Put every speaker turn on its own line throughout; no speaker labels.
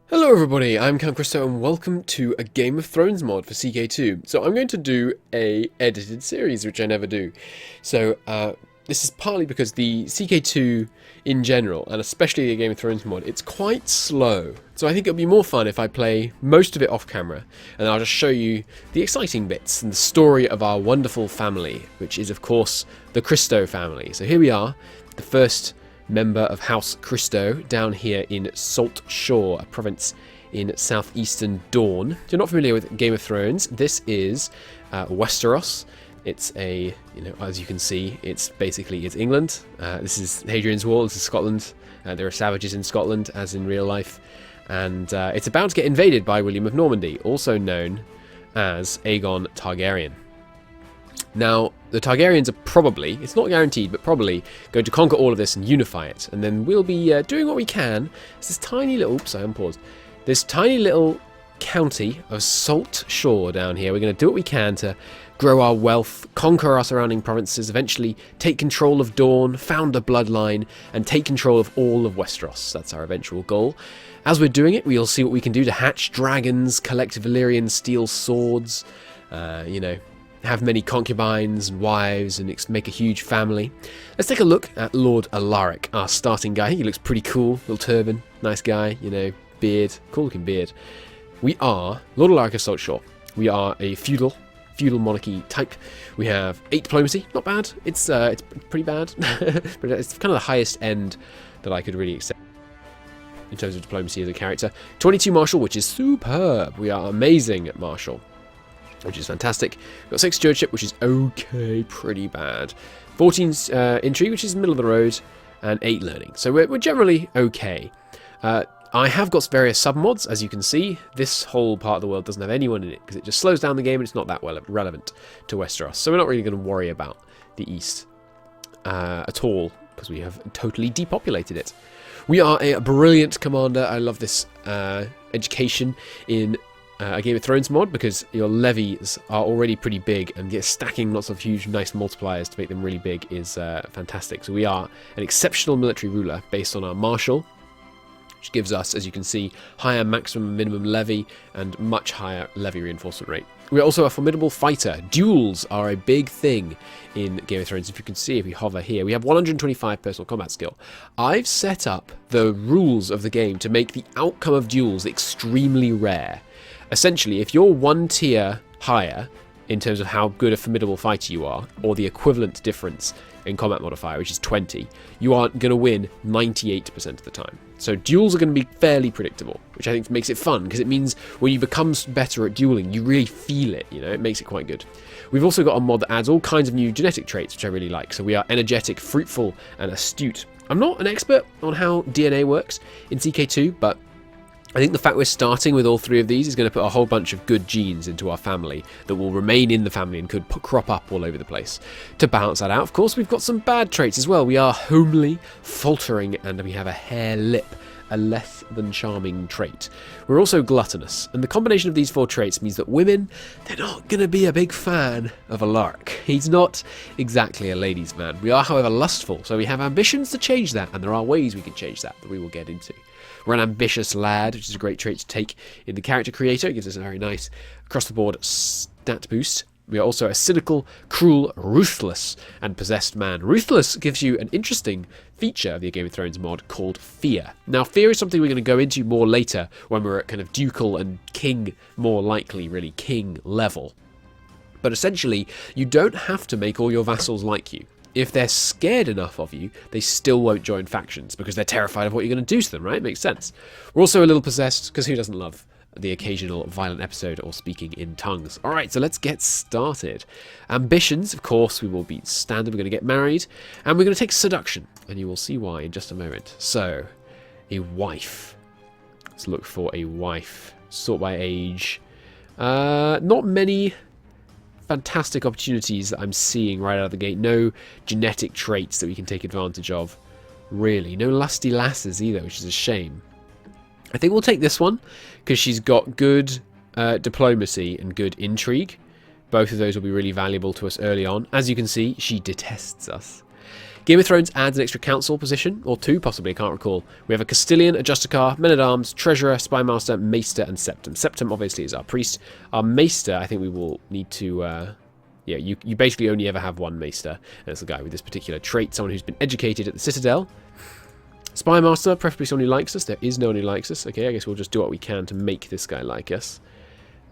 Hello everybody, I'm Christo and welcome to a Game of Thrones mod for CK2. So I'm going to do a edited series, which I never do. So this is partly because the CK2 in general, and especially the Game of Thrones mod, it's quite slow. So I think it'll be more fun if I play most of it off camera, and I'll just show you the exciting bits and the story of our wonderful family, which is of course the Christo family. So here we are, the first member of House Christo down here in Salt Shore, a province in southeastern Dawn. If you're not familiar with Game of Thrones, this is Westeros. It's as you can see, it's England. This is Hadrian's Wall, this is Scotland. There are savages in Scotland, as in real life. And it's about to get invaded by William of Normandy, also known as Aegon Targaryen. Now, the Targaryens are probably, it's not guaranteed, but probably going to conquer all of this and unify it. And then we'll be doing what we can. It's this tiny little, oops, I unpaused. This tiny little county of Salt Shore down here. We're going to do what we can to grow our wealth, conquer our surrounding provinces, eventually take control of Dawn, found a bloodline, and take control of all of Westeros. That's our eventual goal. As we're doing it, we'll see what we can do to hatch dragons, collect Valyrian steel swords, have many concubines and wives, and make a huge family. Let's take a look at Lord Alaric, our starting guy. He looks pretty cool, little turban, nice guy, beard, cool looking beard. We are Lord Alaric of Salt Shore. We are a feudal monarchy type. We have 8 diplomacy, not bad. It's pretty bad, but it's kind of the highest end that I could really accept in terms of diplomacy as a character. 22 martial, which is superb. We are amazing at martial, which is fantastic. We've got 6 stewardship, which is okay, pretty bad. 14 intrigue, which is middle of the road, and 8 learning. So we're generally okay. I have got various submods, as you can see. This whole part of the world doesn't have anyone in it, because it just slows down the game, and it's not that well relevant to Westeros. So we're not really going to worry about the East at all, because we have totally depopulated it. We are a brilliant commander. I love this education in a Game of Thrones mod, because your levies are already pretty big, and stacking lots of huge nice multipliers to make them really big is fantastic. So we are an exceptional military ruler based on our martial, which gives us, as you can see, higher maximum and minimum levy and much higher levy reinforcement rate. We're also a formidable fighter. Duels are a big thing in Game of Thrones. If you can see, if we hover here, we have 125 personal combat skill. I've set up the rules of the game to make the outcome of duels extremely rare. Essentially, if you're 1 tier higher in terms of how good a formidable fighter you are, or the equivalent difference in combat modifier, which is 20, you are going to win 98% of the time. So duels are going to be fairly predictable, which I think makes it fun, because it means when you become better at dueling, you really feel it, it makes it quite good. We've also got a mod that adds all kinds of new genetic traits, which I really like. So we are energetic, fruitful, and astute. I'm not an expert on how DNA works in CK2, but I think the fact we're starting with all 3 of these is going to put a whole bunch of good genes into our family that will remain in the family and could crop up all over the place. To balance that out, of course, we've got some bad traits as well. We are homely, faltering, and we have a hare lip, a less than charming trait. We're also gluttonous, and the combination of these 4 traits means that women, they're not going to be a big fan of Alaric. He's not exactly a ladies' man. We are, however, lustful, so we have ambitions to change that, and there are ways we can change that we will get into. We're an ambitious lad, which is a great trait to take in the character creator. It gives us a very nice across-the-board stat boost. We are also a cynical, cruel, ruthless, and possessed man. Ruthless gives you an interesting feature of the Game of Thrones mod called fear. Now, fear is something we're going to go into more later when we're at kind of ducal and king, more likely, really, king level. But essentially, you don't have to make all your vassals like you. If they're scared enough of you, they still won't join factions because they're terrified of what you're going to do to them, right? Makes sense. We're also a little possessed, because who doesn't love the occasional violent episode or speaking in tongues? Alright, so let's get started. Ambitions, of course, we will be standard. We're going to get married, and we're going to take seduction, and you will see why in just a moment. So, a wife. Let's look for a wife. Sort by age. Not many fantastic opportunities that I'm seeing right out of the gate. No genetic traits that we can take advantage of, really. No lusty lasses either, which is a shame. I think we'll take this one, because she's got good diplomacy and good intrigue. Both of those will be really valuable to us early on. As you can see, she detests us. Game of Thrones adds an extra council position, or two possibly, I can't recall. We have a Castellan, a Justicar, Men-at-Arms, Treasurer, Spymaster, Maester, and Septim. Septim obviously is our priest. Our Maester, I think we will need to... yeah, you basically only ever have one Maester, and it's the guy with this particular trait, someone who's been educated at the Citadel. Spymaster, preferably someone who likes us. There is no one who likes us. Okay, I guess we'll just do what we can to make this guy like us.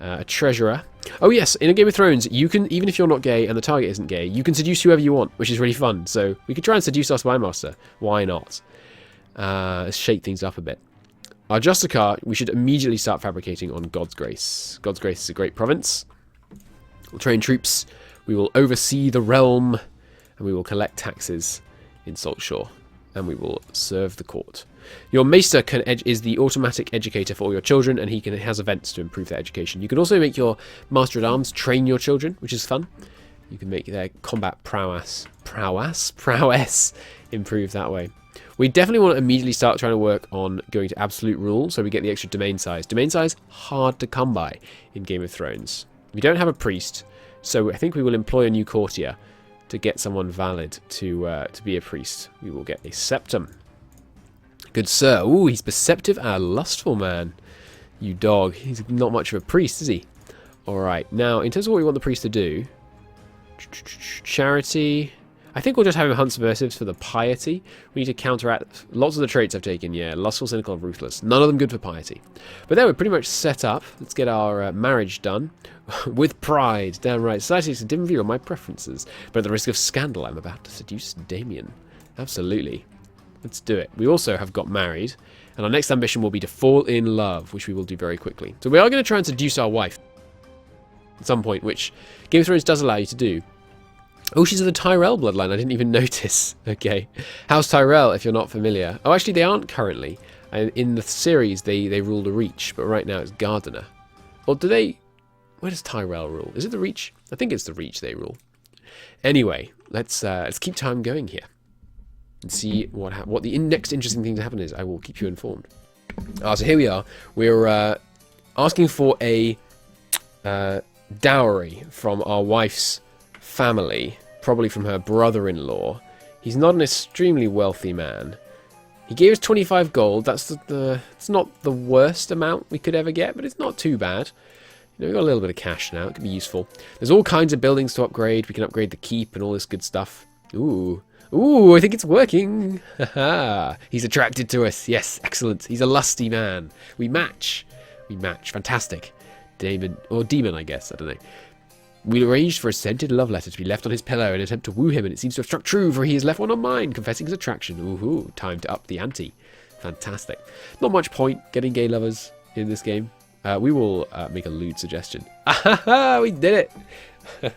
A Treasurer. Oh yes, in a Game of Thrones, you can, even if you're not gay and the target isn't gay, you can seduce whoever you want, which is really fun. So we could try and seduce our Spymaster. Why not? Let's shake things up a bit. Our Justicar, we should immediately start fabricating on God's Grace. God's Grace is a great province. We'll train troops. We will oversee the realm. And we will collect taxes in Saltshore. And we will serve the court. Your Maester is the automatic educator for all your children, and he has events to improve their education. You can also make your Master-at-Arms train your children, which is fun. You can make their combat prowess improve that way. We definitely want to immediately start trying to work on going to absolute rule, so we get the extra domain size. Domain size, hard to come by in Game of Thrones. We don't have a priest, so I think we will employ a new courtier to get someone valid to be a priest. We will get a septum. Good sir. Ooh, he's perceptive and a lustful man. You dog. He's not much of a priest, is he? Alright, now, in terms of what we want the priest to do... Charity... I think we'll just have him hunt subversives for the piety. We need to counteract lots of the traits I've taken, yeah. Lustful, cynical, and ruthless. None of them good for piety. But there, we're pretty much set up. Let's get our marriage done. With pride. Damn right. Society takes a dim view on my preferences. But at the risk of scandal, I'm about to seduce Damien. Absolutely. Let's do it. We also have got married. And our next ambition will be to fall in love, which we will do very quickly. So we are going to try and seduce our wife at some point, which Game of Thrones does allow you to do. Oh, she's of the Tyrell bloodline. I didn't even notice. Okay. House Tyrell, if you're not familiar. Oh, actually, they aren't currently. In the series, they rule the Reach, but right now it's Gardener. Or do they... Where does Tyrell rule? Is it the Reach? I think it's the Reach they rule. Anyway, let's keep time going here. And see what the next interesting thing to happen is. I will keep you informed. So here we are. We're asking for a dowry from our wife's family, probably from her brother-in-law. He's not an extremely wealthy man. He gave us 25 gold. That's it's not the worst amount we could ever get, but it's not too bad. You know, we've got a little bit of cash now. It could be useful. There's all kinds of buildings to upgrade. We can upgrade the keep and all this good stuff. Ooh, I think it's working. He's attracted to us. Yes, excellent. He's a lusty man. We match. Fantastic. Demon, I guess. I don't know. We arranged for a scented love letter to be left on his pillow in an attempt to woo him, and it seems to have struck true, for he has left one on mine, confessing his attraction. Ooh, time to up the ante. Fantastic. Not much point getting gay lovers in this game. We will make a lewd suggestion. We did it!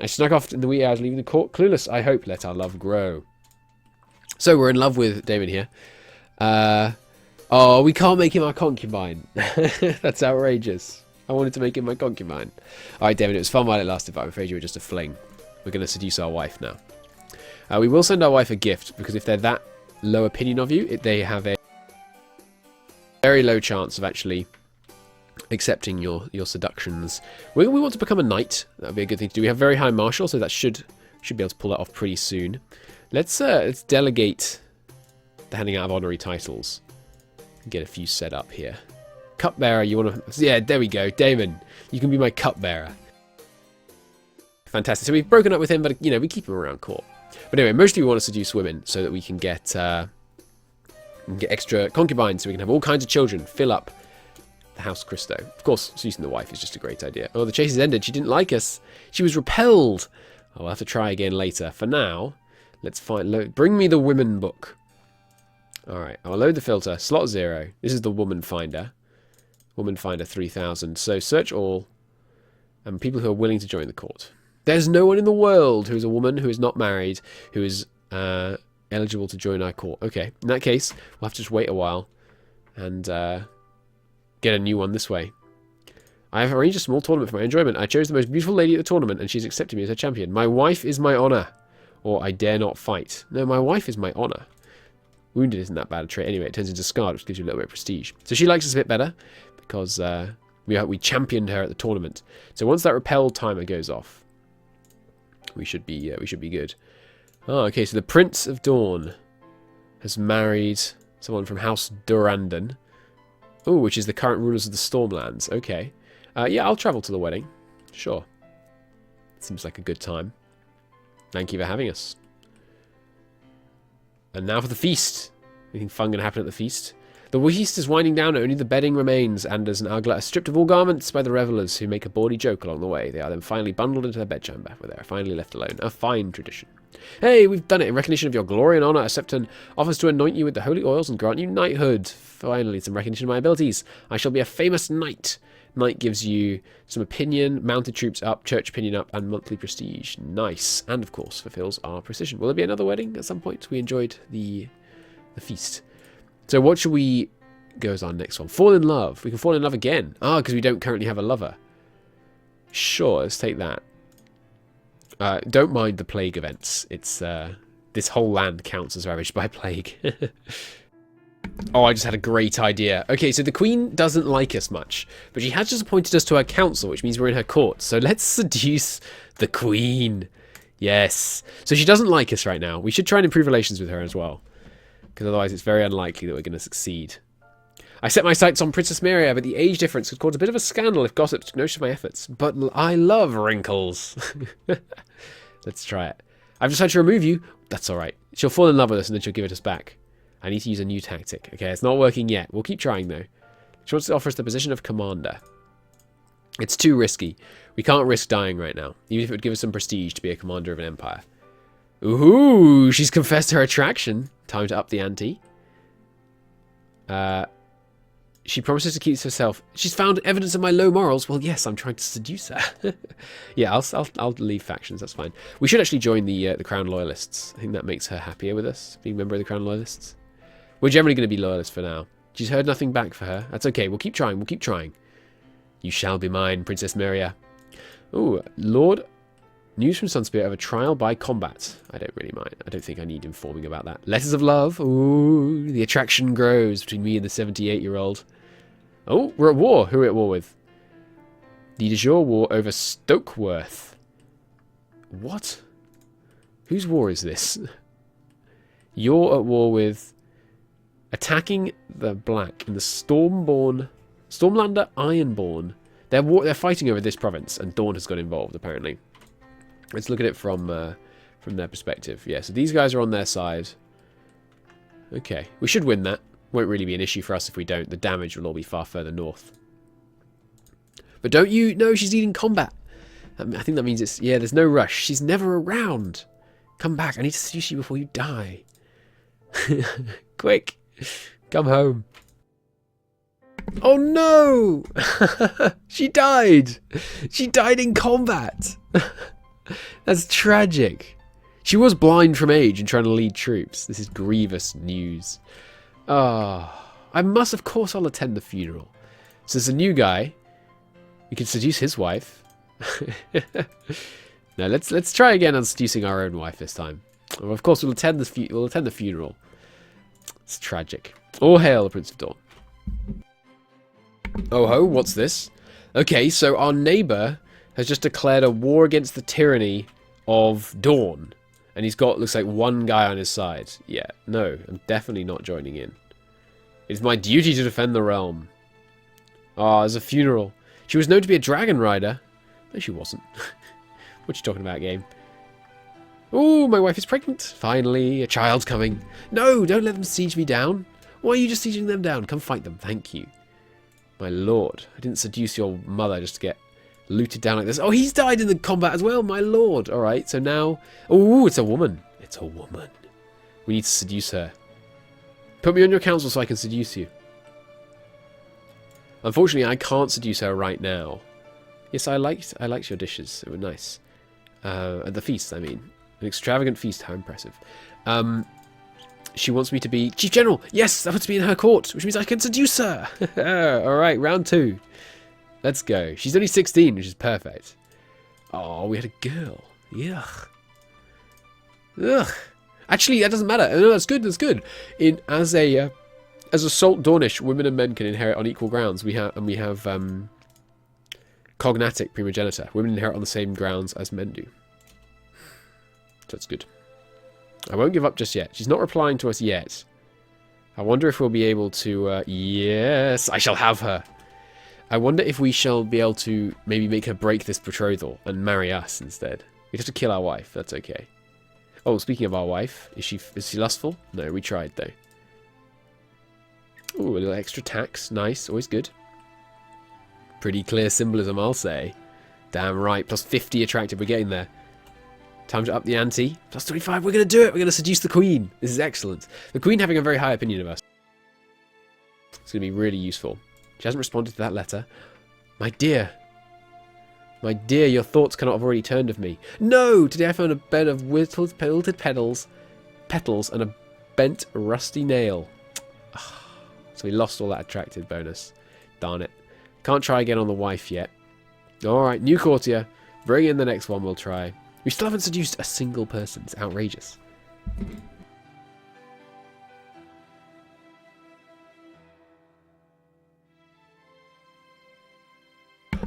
I snuck off in the wee hours, leaving the court clueless. I hope. Let our love grow. So we're in love with Damon here. Oh, we can't make him our concubine. That's outrageous. I wanted to make him my concubine. Alright, Damon, it was fun while it lasted, but I'm afraid you were just a fling. We're going to seduce our wife now. We will send our wife a gift, because if they're that low opinion of you, they have a very low chance of actually accepting your seductions. We want to become a knight. That would be a good thing to do. We have very high martial, so that should be able to pull that off pretty soon. Let's delegate the handing out of honorary titles. Get a few set up here. Cupbearer, you want to... Yeah, there we go. Damon, you can be my cupbearer. Fantastic. So we've broken up with him, but, you know, we keep him around court. But anyway, mostly we want to seduce women so that we can get extra concubines, so we can have all kinds of children. Fill up the House Christo. Of course, seducing the wife is just a great idea. Oh, the chase has ended. She didn't like us. She was repelled. Oh, we'll have to try again later. For now, let's bring me the women book. Alright, I'll load the filter. Slot 0. This is the woman finder. Woman finder 3000. So search all. And people who are willing to join the court. There's no one in the world who is a woman who is not married, who is eligible to join our court. Okay, in that case, we'll have to just wait a while and get a new one this way. I have arranged a small tournament for my enjoyment. I chose the most beautiful lady at the tournament, and she's accepted me as her champion. My wife is my honour. Or I dare not fight. No, my wife is my honour. Wounded isn't that bad a trait anyway. It turns into scarred, which gives you a little bit of prestige. So she likes us a bit better because we championed her at the tournament. So once that repel timer goes off, we should be good. Oh, okay, so the Prince of Dawn has married someone from House Durandon. Oh, which is the current rulers of the Stormlands. Okay. Yeah, I'll travel to the wedding. Sure. Seems like a good time. Thank you for having us. And now for the feast. Anything fun going to happen at the feast? The feast is winding down, only the bedding remains, and as an AGOT are stripped of all garments by the revellers, who make a bawdy joke along the way. They are then finally bundled into their bedchamber, where they are finally left alone. A fine tradition. Hey, we've done it in recognition of your glory and honour. Acceptan offers to anoint you with the holy oils and grant you knighthood. Finally, some recognition of my abilities. I shall be a famous knight. Knight gives you some opinion, mounted troops up, church opinion up, and monthly prestige. Nice. And, of course, fulfills our precision. Will there be another wedding at some point? We enjoyed the feast. So what should we go as our next one? Fall in love. We can fall in love again. Ah, because we don't currently have a lover. Sure, let's take that. Don't mind the plague events. It's this whole land counts as ravaged by plague. Oh, I just had a great idea. Okay, so the Queen doesn't like us much, but she has just appointed us to her council, which means we're in her court. So let's seduce the Queen. Yes. So she doesn't like us right now. We should try and improve relations with her as well, because otherwise it's very unlikely that we're going to succeed. I set my sights on Princess Miria, but the age difference could cause a bit of a scandal if gossip took notice of my efforts. But I love wrinkles. Let's try it. I've decided to remove you. That's alright. She'll fall in love with us and then she'll give it us back. I need to use a new tactic. Okay, it's not working yet. We'll keep trying, though. She wants to offer us the position of commander. It's too risky. We can't risk dying right now, even if it would give us some prestige to be a commander of an empire. Ooh, she's confessed her attraction. Time to up the ante. She promises to keep to herself. She's found evidence of my low morals. Well, yes, I'm trying to seduce her. Yeah, I'll leave factions. That's fine. We should actually join the Crown Loyalists. I think that makes her happier with us, being a member of the Crown Loyalists. We're generally going to be loyalists for now. She's heard nothing back for her. That's okay. We'll keep trying. We'll keep trying. You shall be mine, Princess Miria. Ooh, Lord. News from Sunspear of a trial by combat. I don't really mind. I don't think I need informing about that. Letters of love. Ooh, the attraction grows between me and the 78-year-old. Oh, we're at war. Who are we at war with? The de jure war over Stokeworth. What? Whose war is this? You're at war with... Attacking the Black in the Stormlander Ironborn. They're fighting over this province, and Dawn has got involved, apparently. Let's look at it from their perspective. Yeah, so these guys are on their side. Okay, we should win that. Won't really be an issue for us if we don't. The damage will all be far further north. But don't you... No, she's leading combat. I think that means it's... Yeah, there's no rush. She's never around. Come back. I need to seduce you before you die. Quick. Come home. Oh no! She died! She died in combat! That's tragic. She was blind from age and trying to lead troops. This is grievous news. Oh, of course I'll attend the funeral. So there's a new guy. We can seduce his wife. No, let's try again on seducing our own wife this time. Well, of course we'll attend the funeral. It's tragic. All hail the Prince of Dawn. Oh ho, what's this? Okay, so our neighbour has just declared a war against the tyranny of Dawn. And he's got, looks like, one guy on his side. Yeah, no, I'm definitely not joining in. It is my duty to defend the realm. Ah, there's a funeral. She was known to be a dragon rider. No, she wasn't. What you talking about, game? Ooh, my wife is pregnant. Finally, a child's coming. No, don't let them siege me down. Why are you just sieging them down? Come fight them, thank you. My lord, I didn't seduce your mother just to get looted down like this. Oh, he's died in the combat as well, my lord. Alright, so now... Oh, it's a woman. It's a woman. We need to seduce her. Put me on your council so I can seduce you. Unfortunately, I can't seduce her right now. Yes, I liked your dishes. They were nice. At the feast, I mean. An extravagant feast, how impressive. She wants me to be Chief General. Yes, that puts me in her court, which means I can seduce her. Alright, round 2. Let's go. She's only 16, which is perfect. Oh, we had a girl. Yuck. Ugh. Actually, that doesn't matter. No, that's good. That's good. As a Salt Dornish, women and men can inherit on equal grounds. We have cognatic primogeniture. Women inherit on the same grounds as men do. So that's good. I won't give up just yet. She's not replying to us yet. I wonder if we'll be able to... yes, I shall have her. I wonder if we shall be able to maybe make her break this betrothal and marry us instead. We have to kill our wife. That's okay. Oh, speaking of our wife, is she lustful? No, we tried though. Ooh, a little extra tax. Nice, always good. Pretty clear symbolism, I'll say. Damn right. Plus 50 attractive. We're getting there. Time to up the ante. Plus 25. We're going to do it. We're going to seduce the queen. This is excellent. The queen having a very high opinion of us. It's going to be really useful. She hasn't responded to that letter. My dear. My dear, your thoughts cannot have already turned of me. No! Today I found a bed of wilted petals and a bent rusty nail. So we lost all that attractive bonus. Darn it. Can't try again on the wife yet. Alright, new courtier. Bring in the next one we'll try. We still haven't seduced a single person. It's outrageous.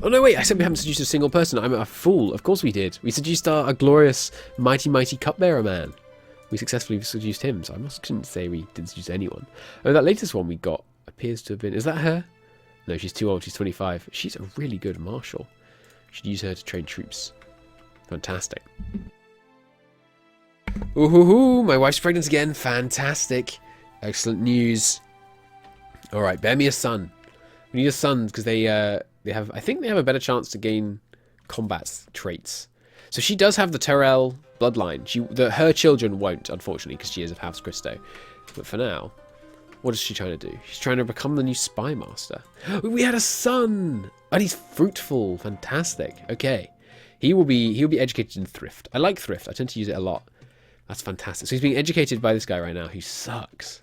Oh no, wait, I said we haven't seduced a single person. I'm a fool. Of course we did. We seduced a glorious, mighty cupbearer man. We successfully seduced him, so I couldn't say we didn't seduce anyone. Oh, that latest one we got appears to have been... Is that her? No, she's too old. She's 25. She's a really good marshal. Should use her to train troops. Fantastic. Ooh, hoo, hoo, my wife's pregnant again. Fantastic. Excellent news. All right, bear me a son. We need a son because they have. I think they have a better chance to gain combat traits. So she does have the Tyrell bloodline. Her children won't, unfortunately, because she is of House Christo. But for now, what is she trying to do? She's trying to become the new spy master. We had a son, and he's fruitful. Fantastic. Okay, he'll be educated in thrift. I like thrift. I tend to use it a lot. That's fantastic. So he's being educated by this guy right now, who sucks.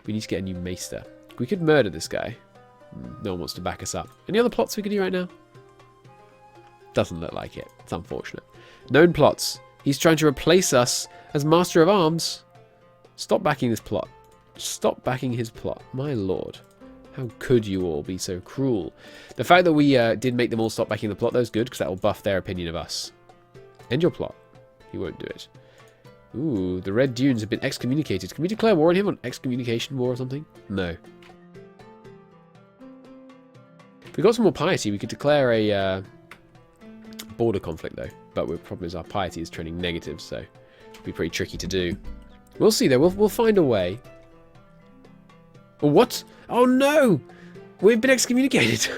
We need to get a new maester. We could murder this guy. No one wants to back us up. Any other plots we could do right now? Doesn't look like it. It's unfortunate. Known plots. He's trying to replace us as Master of Arms. Stop backing this plot. Stop backing his plot. My lord. How could you all be so cruel? The fact that we did make them all stop backing the plot, though, is good, because that will buff their opinion of us. End your plot. He won't do it. Ooh, the Red Dunes have been excommunicated. Can we declare war on him on excommunication war or something? No. If we got some more piety, we could declare a border conflict, though. But the problem is our piety is trending negative, so it'll be pretty tricky to do. We'll see, though. We'll find a way. What? Oh, no! We've been excommunicated.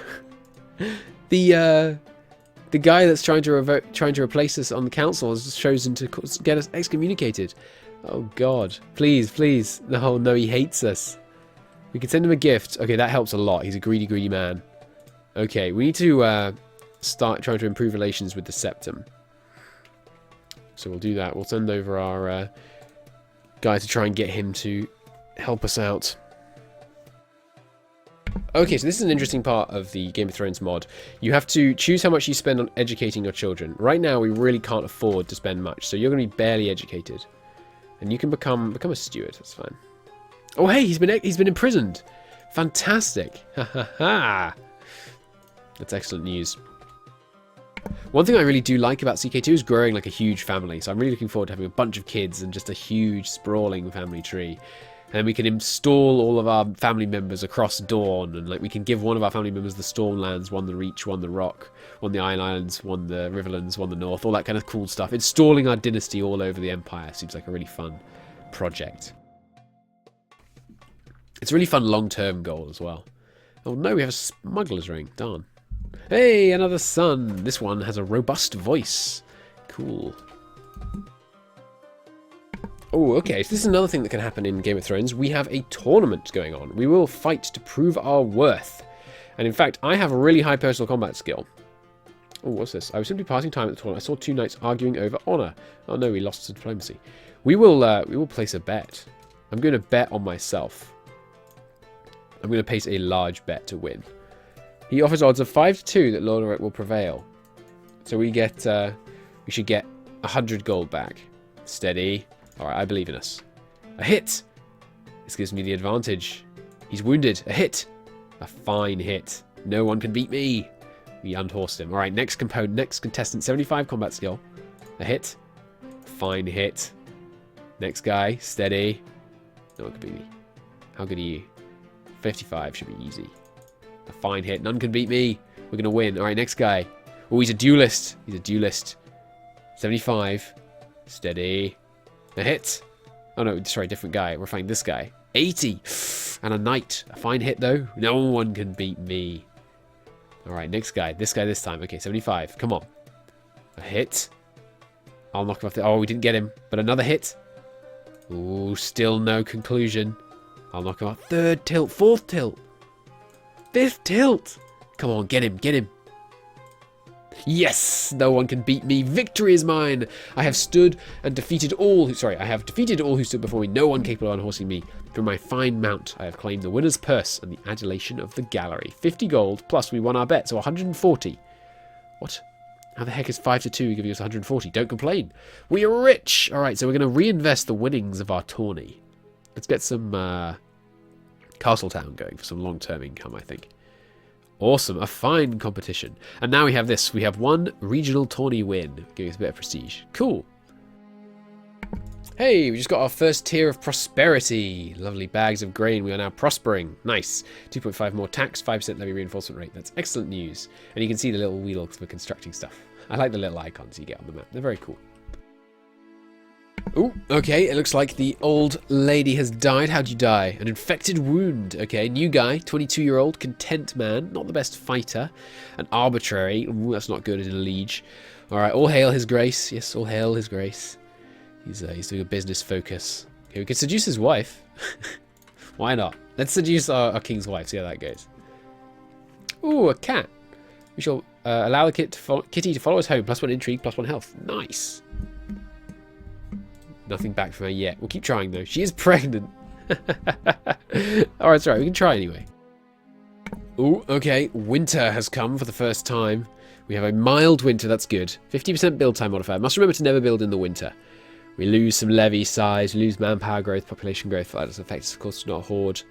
The guy that's trying to replace us on the council has chosen to get us excommunicated. Oh, God. Please, please. No, he hates us. We can send him a gift. Okay, that helps a lot. He's a greedy, greedy man. Okay, we need to start trying to improve relations with the Septum. So we'll do that. We'll send over our guy to try and get him to help us out. Okay, so this is an interesting part of the Game of Thrones mod. You have to choose how much you spend on educating your children. Right now, we really can't afford to spend much, so you're going to be barely educated. And you can become a steward. That's fine. Oh, hey, he's been imprisoned. Fantastic. Ha ha ha. That's excellent news. One thing I really do like about CK2 is growing like a huge family. So I'm really looking forward to having a bunch of kids and just a huge sprawling family tree. And we can install all of our family members across Dawn, and like we can give one of our family members the Stormlands, one the Reach, one the Rock, one the Iron Islands, one the Riverlands, one the North, all that kind of cool stuff. Installing our dynasty all over the Empire seems like a really fun project. It's a really fun long-term goal as well. Oh no, we have a smuggler's ring. Darn. Hey, another son. This one has a robust voice. Cool. Oh, okay, so this is another thing that can happen in Game of Thrones. We have a tournament going on. We will fight to prove our worth. And in fact, I have a really high personal combat skill. Oh, what's this? I was simply passing time at the tournament. I saw two knights arguing over honor. Oh no, we lost to diplomacy. We will place a bet. I'm going to bet on myself. I'm going to place a large bet to win. He offers odds of 5-2 that Lord Rick will prevail. So we should get 100 gold back. Steady. Alright, I believe in us. A hit! This gives me the advantage. He's wounded. A hit! A fine hit. No one can beat me! We unhorsed him. Alright, next contestant. 75 combat skill. A hit. Fine hit. Next guy. Steady. No one can beat me. How good are you? 55 should be easy. A fine hit. None can beat me. We're going to win. All right, next guy. Oh, he's a duelist. He's a duelist. 75. Steady. A hit. Oh, no, sorry, different guy. We're fighting this guy. 80. And a knight. A fine hit, though. No one can beat me. All right, next guy. This guy this time. Okay, 75. Come on. A hit. I'll knock him off the... Oh, we didn't get him. But another hit. Ooh, still no conclusion. I'll knock him off. Third tilt. Fourth tilt. Fifth tilt. Come on, get him. Get him. Yes! No one can beat me. Victory is mine. I have stood and defeated all who... Sorry, I have defeated all who stood before me. No one capable of unhorsing me. Through my fine mount, I have claimed the winner's purse and the adulation of the gallery. 50 gold, plus we won our bet, so 140. What? How the heck is 5 to 2 giving us 140? Don't complain. We are rich! Alright, so we're going to reinvest the winnings of our tourney. Let's get some Castletown going for some long-term income, I think. Awesome, a fine competition. And now we have this. We have one regional tourney win, giving us a bit of prestige. Cool. Hey, we just got our first tier of prosperity. Lovely bags of grain. We are now prospering. Nice. 2.5 more tax, 5% levy reinforcement rate. That's excellent news. And you can see the little wheels for constructing stuff. I like the little icons you get on the map. They're very cool. Oh, okay. It looks like the old lady has died. How'd you die? An infected wound. Okay, new guy, 22-year-old, content man. Not the best fighter. An arbitrary. Ooh, that's not good as a liege. All right, all hail his grace. Yes, all hail his grace. He's doing a business focus. Okay, we can seduce his wife. Why not? Let's seduce our king's wife. See how that goes. Ooh, a cat. We shall allow the kitty to follow us home. +1 intrigue, +1 health. Nice. Nothing back from her yet. We'll keep trying, though. She is pregnant. Alright, sorry. We can try anyway. Ooh, okay. Winter has come for the first time. We have a mild winter. That's good. 50% build time modifier. Must remember to never build in the winter. We lose some levy size. We lose manpower growth, population growth. That doesn't affect us, of course. It's not a horde.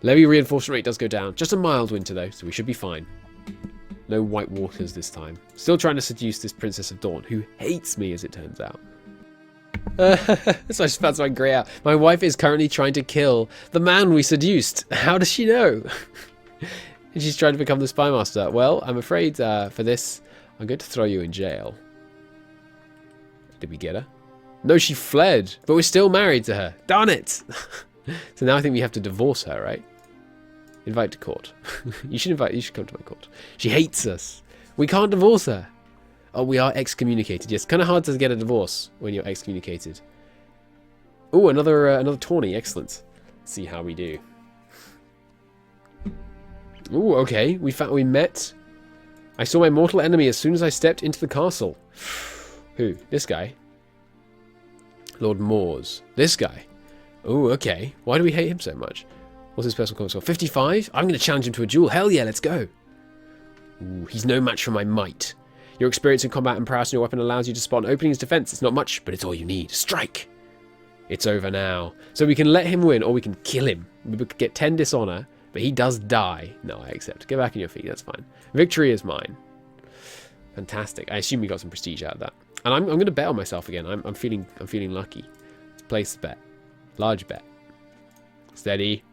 Levy reinforcement rate does go down. Just a mild winter, though, so we should be fine. No white walkers this time. Still trying to seduce this Princess of Dawn, who hates me, as it turns out. So I just found something great out. My wife is currently trying to kill the man we seduced. How does she know? And she's trying to become the spy master. Well, I'm afraid for this, I'm going to throw you in jail. Did we get her? No, she fled, but we're still married to her. Darn it! So now I think we have to divorce her, right? Invite to court. You should come to my court. She hates us. We can't divorce her. Oh, we are excommunicated. Yes, kind of hard to get a divorce when you're excommunicated. Oh, another tourney. Excellent. Let's see how we do. Oh, okay. We met. I saw my mortal enemy as soon as I stepped into the castle. Who? This guy? Lord Moors. This guy. Oh, okay. Why do we hate him so much? What's his personal combat score? 55? I'm going to challenge him to a duel. Hell yeah, let's go. Ooh, he's no match for my might. Your experience in combat and prowess in your weapon allows you to spot an opening as defense. It's not much, but it's all you need. Strike! It's over now. So we can let him win, or we can kill him. We could get 10 dishonor, but he does die. No, I accept. Get back on your feet. That's fine. Victory is mine. Fantastic. I assume we got some prestige out of that. And I'm going to bet on myself again. I'm feeling lucky. Let's place the bet. Large bet. Steady.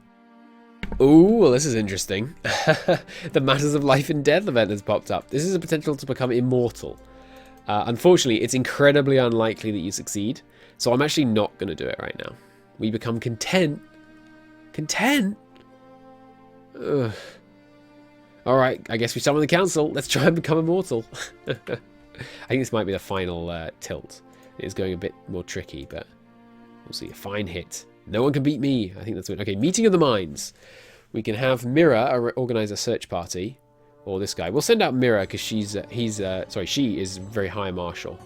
Ooh, well, this is interesting. The Matters of Life and Death event has popped up. This is a potential to become immortal. Unfortunately, it's incredibly unlikely that you succeed, so I'm actually not going to do it right now. We become content. Content? Ugh. Alright, I guess we summon the council. Let's try and become immortal. I think this might be the final tilt. It is going a bit more tricky, but we'll see. A fine hit. No one can beat me. I think that's it. Okay, meeting of the minds. We can have Mira organize a search party, or this guy. We'll send out Mira because she is very high marshal.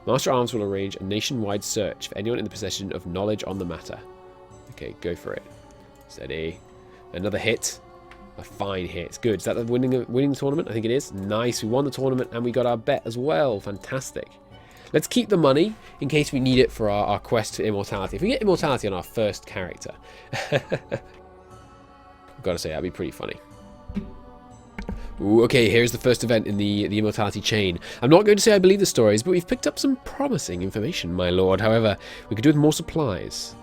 Master Arms will arrange a nationwide search for anyone in the possession of knowledge on the matter. Okay, go for it. Steady. Another hit. A fine hit. Good. Is that the winning tournament? I think it is. Nice. We won the tournament and we got our bet as well. Fantastic. Let's keep the money in case we need it for our quest for immortality. If we get immortality on our first character, I've got to say, that'd be pretty funny. Ooh, okay, here's the first event in the Immortality Chain. I'm not going to say I believe the stories, but we've picked up some promising information, my lord. However, we could do with more supplies.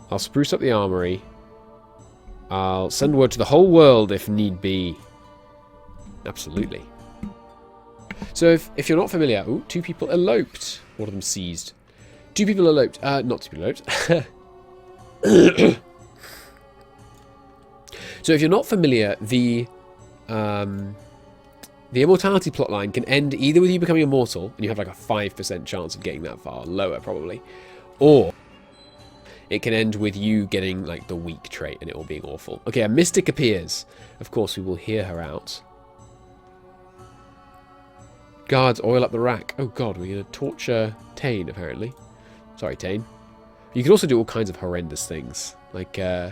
I'll spruce up the armory. I'll send word to the whole world if need be. Absolutely. So if you're not familiar... Ooh, 2 people eloped. One of them seized. 2 people eloped. Not 2 people eloped. So if you're not familiar, the Immortality plotline can end either with you becoming immortal, and you have like a 5% chance of getting that far, lower probably, or it can end with you getting like the weak trait and it all being awful. Okay, a mystic appears. Of course, we will hear her out. Guards, oil up the rack. Oh god, we're going to torture Tane, apparently. Sorry, Tane. You can also do all kinds of horrendous things, like oh,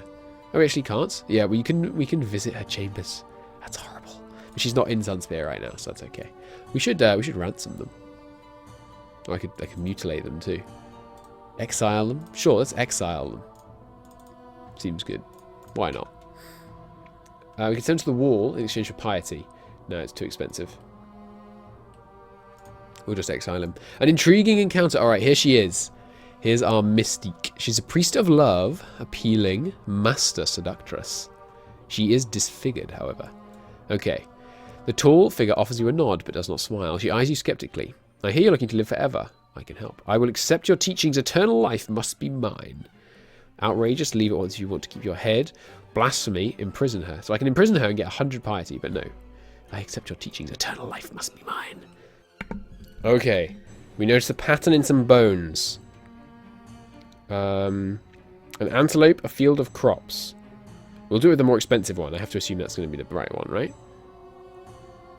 we actually can't? Yeah, we can visit her chambers. That's horrible. But she's not in Sunspear right now, so that's okay. We should ransom them. Or I could mutilate them too. Exile them? Sure, let's exile them. Seems good. Why not? We can send them to the wall in exchange for piety. No, it's too expensive. We'll just exile him. An intriguing encounter. Alright, here she is. Here's our Mystique. She's a priest of love, appealing, master seductress. She is disfigured, however. Okay. The tall figure offers you a nod, but does not smile. She eyes you skeptically. I hear you're looking to live forever. I can help. I will accept your teachings. Eternal life must be mine. Outrageous, leave it once you want to keep your head. Blasphemy, imprison her. So I can imprison her and get 100 piety, but no. I accept your teachings. Eternal life must be mine. Okay. We notice a pattern in some bones. An antelope, a field of crops. We'll do it with the more expensive one. I have to assume that's going to be the right one, right?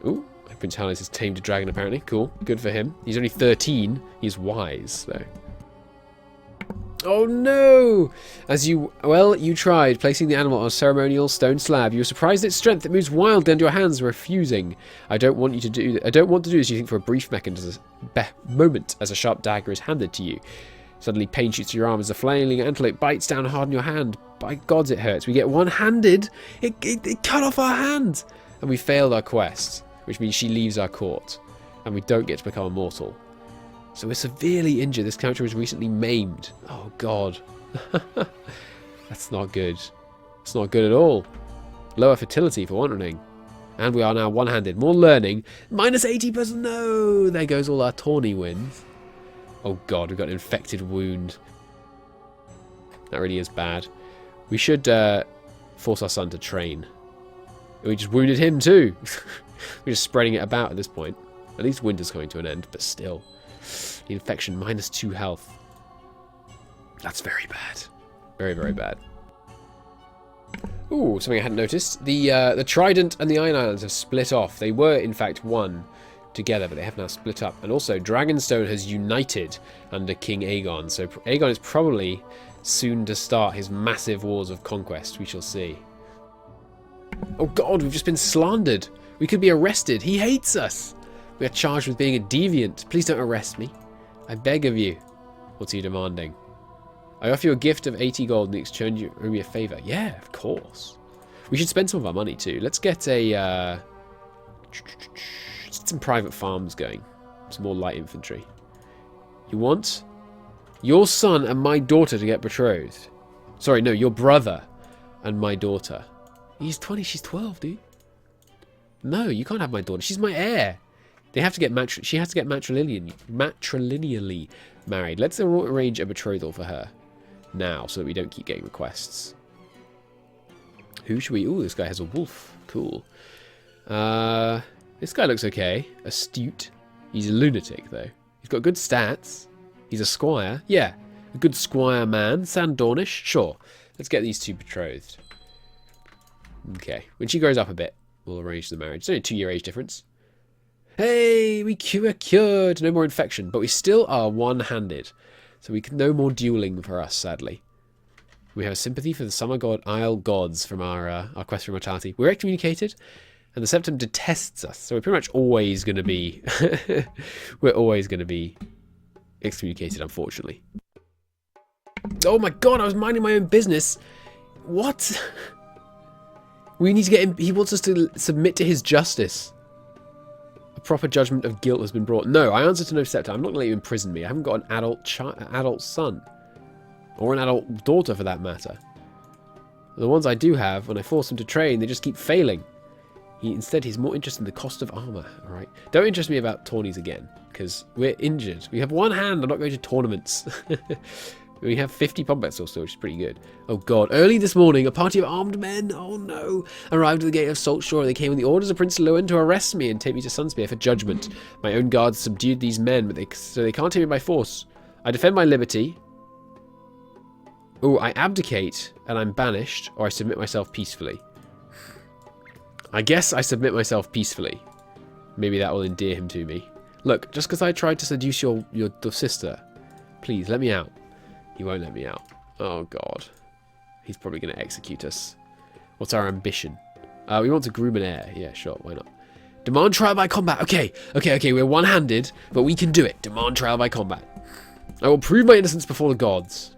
Ooh, Prince Hallis has tamed a dragon, apparently. Cool. Good for him. He's only 13. He's wise, though. Oh, no! You tried placing the animal on a ceremonial stone slab. You were surprised at its strength. It moves wildly under your hands, refusing. I don't want to do this, you think, for a brief moment as a sharp dagger is handed to you. Suddenly pain shoots through your arm as the flailing antelope bites down hard on your hand. By gods, it hurts. We get one-handed. It cut off our hand. And we failed our quest, which means she leaves our court. And we don't get to become immortal. So we're severely injured. This character was recently maimed. Oh, God. That's not good. It's not good at all. Lower fertility, for one thing. And we are now one-handed. More learning. Minus 80%. No! There goes all our tawny wins. Oh god, we've got an infected wound. That really is bad. We should force our son to train. We just wounded him too. We're just spreading it about at this point. At least winter's coming to an end, but still. The infection, minus 2 health. That's very bad. Very, very bad. Ooh, something I hadn't noticed. The Trident and the Iron Islands have split off. They were, in fact, one together, but they have now split up. And also, Dragonstone has united under King Aegon. So Aegon is probably soon to start his massive wars of conquest. We shall see. Oh god, we've just been slandered. We could be arrested. He hates us. We are charged with being a deviant. Please don't arrest me. I beg of you. What's he demanding? I offer you a gift of 80 gold in exchange for me a favour. Yeah, of course. We should spend some of our money too. Let's get a... let's get some private farms going. Some more light infantry. You want your son and my daughter to get betrothed. Sorry, no, your brother and my daughter. He's 20, she's 12, dude. No, you can't have my daughter. She's my heir. They have to get she has to get matrilineally married. Let's arrange a betrothal for her now, so that we don't keep getting requests. Who should we? Ooh, this guy has a wolf. Cool. This guy looks okay. Astute. He's a lunatic, though. He's got good stats. He's a squire. Yeah, a good squire man. Sandornish. Sure. Let's get these two betrothed. Okay. When she grows up a bit, we'll arrange the marriage. It's only a 2-year age difference. Hey, we're cured. No more infection, but we still are one-handed. So we can no more dueling for us, sadly. We have a sympathy for the Summer Isle gods from our quest for immortality. We're excommunicated, and the Septum detests us. So we're pretty much always going to be... we're always going to be excommunicated, unfortunately. Oh my god, I was minding my own business. What? We need to get him. He wants us to submit to his justice. A proper judgment of guilt has been brought. No, I answer to no scepter. I'm not going to let you imprison me. I haven't got an adult son. Or an adult daughter, for that matter. The ones I do have, when I force them to train, they just keep failing. Instead, he's more interested in the cost of armor. All right. Don't interest me about tourneys again, because we're injured. We have one hand. I'm not going to tournaments. We have 50 combat swords still, which is pretty good. Oh god. Early this morning, a party of armed men, oh no, arrived at the gate of Salt Shore. They came with the orders of Prince Lewin to arrest me and take me to Sunspear for judgment. My own guards subdued these men, but so they can't take me by force. I defend my liberty. Oh, I abdicate and I'm banished, or I submit myself peacefully. I guess I submit myself peacefully. Maybe that will endear him to me. Look, just because I tried to seduce your sister, please let me out. He won't let me out. Oh, God. He's probably going to execute us. What's our ambition? We want to groom an heir. Yeah, sure. Why not? Demand trial by combat. Okay. We're one-handed, but we can do it. Demand trial by combat. I will prove my innocence before the gods.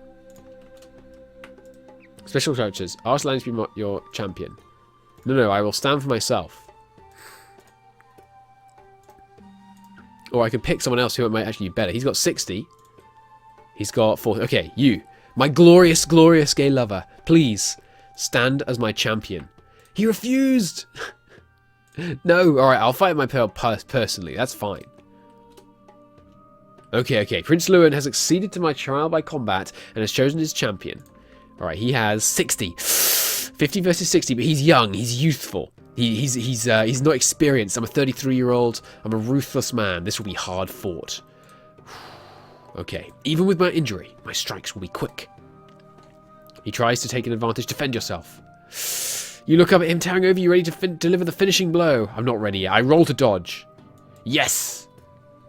Special characters. Ask Lannis to be your champion. No. I will stand for myself. Or I can pick someone else who might actually be better. He's got 60. He's got 40. Okay, you, my glorious, glorious gay lover, please stand as my champion. He refused. No, all right, I'll fight my personally. That's fine. Okay. Prince Lewin has acceded to my trial by combat and has chosen his champion. All right, he has 60. 50 versus 60, but he's young. He's youthful. He's not experienced. I'm a 33-year-old. I'm a ruthless man. This will be hard fought. Okay, even with my injury, my strikes will be quick. He tries to take an advantage. Defend yourself. You look up at him, towering over you, ready to deliver the finishing blow. I'm not ready yet. I roll to dodge. Yes!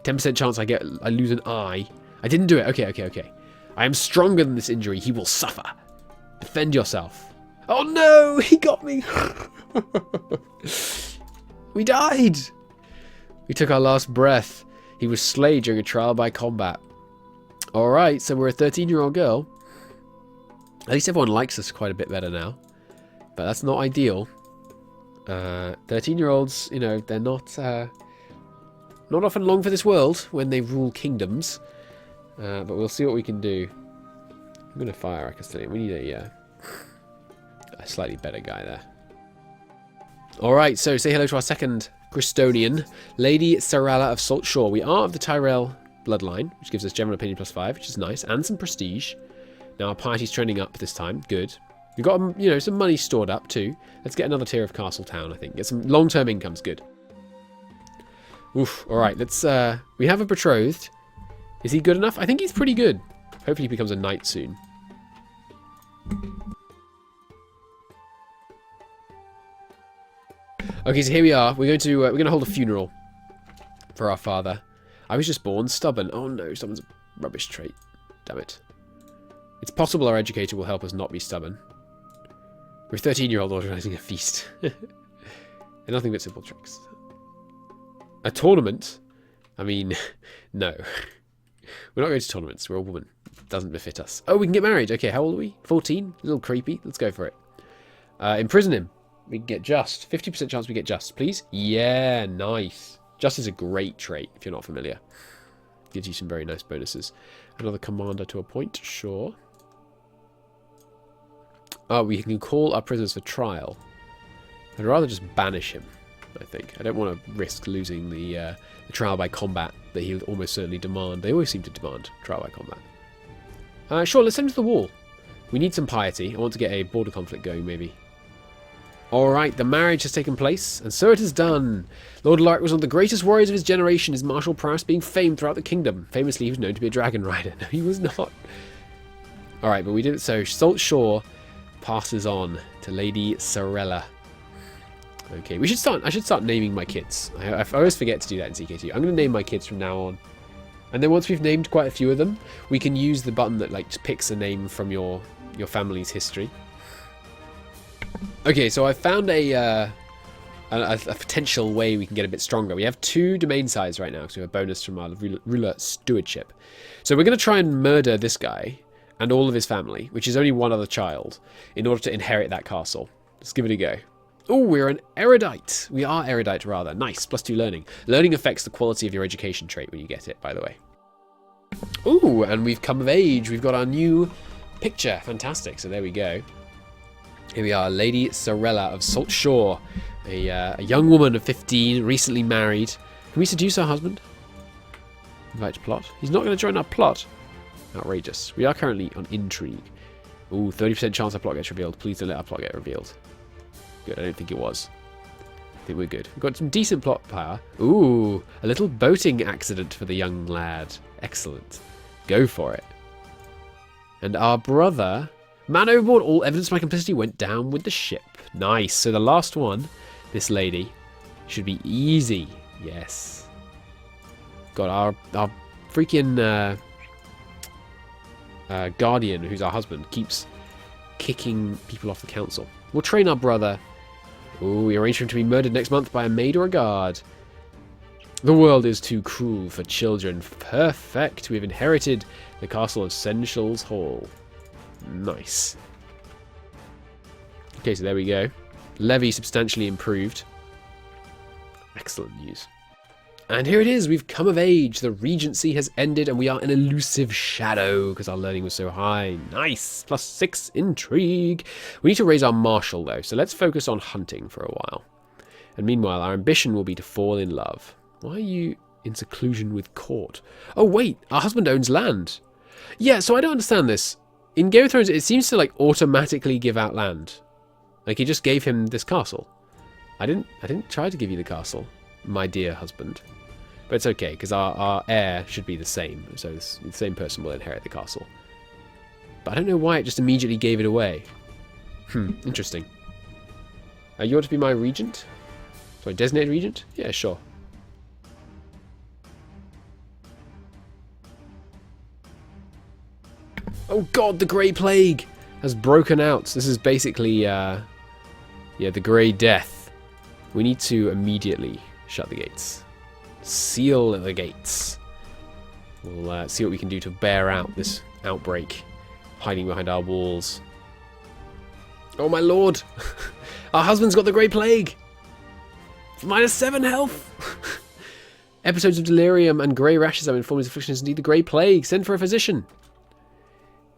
10% chance I lose an eye. I didn't do it. Okay. I am stronger than this injury. He will suffer. Defend yourself. Oh no! He got me! We died! We took our last breath. He was slain during a trial by combat. Alright, so we're a 13-year-old girl. At least everyone likes us quite a bit better now. But that's not ideal. 13-year-olds, you know, they're not often long for this world when they rule kingdoms. But we'll see what we can do. I'm going to fire a Castilian. We need a slightly better guy there. Alright, so say hello to our second Christonian, Lady Sarala of Salt Shore. We are of the Tyrell bloodline, which gives us general opinion +5, which is nice, and some prestige. Now our party's trending up this time. Good. We've got, you know, some money stored up too. Let's get another tier of Castle Town, I think. Get some long-term incomes. Good. Oof. Alright, let's, we have a betrothed. Is he good enough? I think he's pretty good. Hopefully he becomes a knight soon. Okay, so here we are. We're going to hold a funeral for our father. I was just born stubborn. Oh no, stubborn's a rubbish trait. Damn it. It's possible our educator will help us not be stubborn. We're a 13-year-old organising a feast. And nothing but simple tricks. A tournament? I mean, no. We're not going to tournaments. We're a woman. It doesn't befit us. Oh, we can get married. Okay, how old are we? 14? A little creepy. Let's go for it. Imprison him. We can get just. 50% chance we get just, please. Yeah, nice. Just is a great trait, if you're not familiar. Gives you some very nice bonuses. Another commander to appoint, sure. Oh, we can call our prisoners for trial. I'd rather just banish him, I think. I don't want to risk losing the trial by combat that he would almost certainly demand. They always seem to demand trial by combat. Sure, let's send him to the wall. We need some piety. I want to get a border conflict going, maybe. Alright, the marriage has taken place, and so it is done. Lord Lark was one of the greatest warriors of his generation, his martial prowess being famed throughout the kingdom. Famously, he was known to be a dragon rider. No, he was not. Alright, but we did it so. Salt Shore passes on to Lady Sarella. Okay, I should start naming my kids. I always forget to do that in CK2. I'm going to name my kids from now on. And then once we've named quite a few of them, we can use the button that like picks a name from your family's history. Okay, so I found a potential way we can get a bit stronger. We have 2 domain sides right now, because we have a bonus from our ruler stewardship. So we're going to try and murder this guy and all of his family, which is only one other child, in order to inherit that castle. Let's give it a go. Oh, we're an erudite. We are erudite, rather. Nice. +2 learning. Learning affects the quality of your education trait when you get it, by the way. Ooh, and we've come of age. We've got our new picture. Fantastic. So there we go. Here we are, Lady Sorella of Salt Shore. A young woman of 15, recently married. Can we seduce our husband? Invite to plot. He's not going to join our plot. Outrageous. We are currently on intrigue. Ooh, 30% chance our plot gets revealed. Please don't let our plot get revealed. Good, I don't think it was. I think we're good. We've got some decent plot power. Ooh, a little boating accident for the young lad. Excellent. Go for it. And our brother... Man overboard, all evidence of my complicity went down with the ship. Nice. So the last one, this lady, should be easy. Yes. Got our freaking guardian, who's our husband, keeps kicking people off the council. We'll train our brother. Ooh, we arrange for him to be murdered next month by a maid or a guard. The world is too cruel for children. Perfect. We've inherited the castle of Sensual's Hall. Nice. Okay, so there we go. Levy substantially improved. Excellent news. And here it is. We've come of age. The regency has ended and we are an elusive shadow because our learning was so high. Nice. +6 intrigue. We need to raise our marshal though, so let's focus on hunting for a while. And meanwhile, our ambition will be to fall in love. Why are you in seclusion with court? Oh wait, our husband owns land. Yeah, so I don't understand this. In Game of Thrones, it seems to like automatically give out land. Like he just gave him this castle. I didn't try to give you the castle, my dear husband. But it's okay, because our heir should be the same. So the same person will inherit the castle. But I don't know why it just immediately gave it away. Interesting. You want to be my regent? Sorry, designated regent? Yeah, sure. Oh god, the Grey Plague has broken out. This is basically, yeah, the Grey Death. We need to immediately shut the gates. Seal the gates. We'll see what we can do to bear out this outbreak, hiding behind our walls. Oh my lord! Our husband's got the Grey Plague! -7 health! Episodes of delirium and grey rashes have informed his affliction is indeed the Grey Plague. Send for a physician.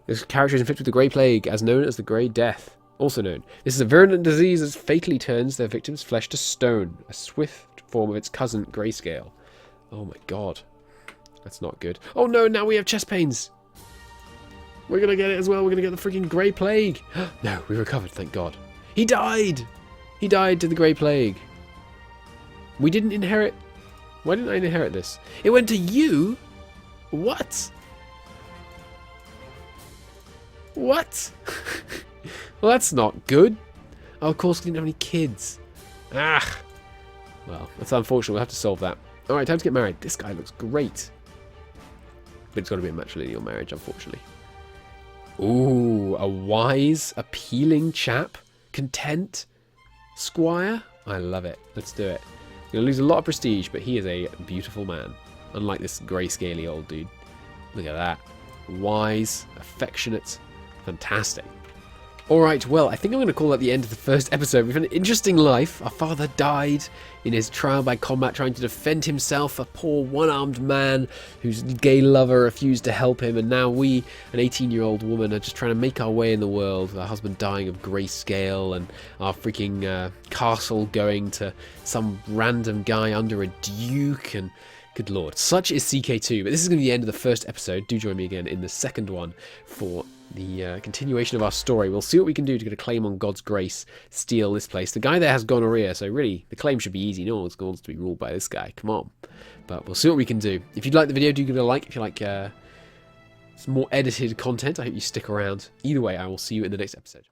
This character is inflicted with the Grey Plague, as known as the Grey Death. Also known. This is a virulent disease that fatally turns their victim's flesh to stone, a swift form of its cousin, Grayscale. Oh my god. That's not good. Oh no, now we have chest pains! We're gonna get it as well, we're gonna get the freaking Grey Plague! No, we recovered, thank god. He died! He died to the Grey Plague. We didn't inherit... Why didn't I inherit this? It went to you? What? What? Well, that's not good. Oh, of course, we didn't have any kids. Ah. Well, that's unfortunate. We'll have to solve that. All right, time to get married. This guy looks great. But it's got to be a matrilineal marriage, unfortunately. Ooh, a wise, appealing chap. Content. Squire. I love it. Let's do it. We're going to lose a lot of prestige, but he is a beautiful man. Unlike this grey-scaly old dude. Look at that. Wise, affectionate. Fantastic. Alright, well, I think I'm going to call that the end of the first episode. We've had an interesting life. Our father died in his trial by combat trying to defend himself. A poor one-armed man whose gay lover refused to help him. And now we, an 18-year-old woman, are just trying to make our way in the world. Our husband dying of grayscale and our freaking castle going to some random guy under a duke. And good lord, such is CK2. But this is going to be the end of the first episode. Do join me again in the second one for the continuation of our story. We'll see what we can do to get a claim on God's grace, steal this place. The guy there has gonorrhea, so really, the claim should be easy. No one wants to be ruled by this guy. Come on. But we'll see what we can do. If you'd like the video, do give it a like. If you like some more edited content, I hope you stick around. Either way, I will see you in the next episode.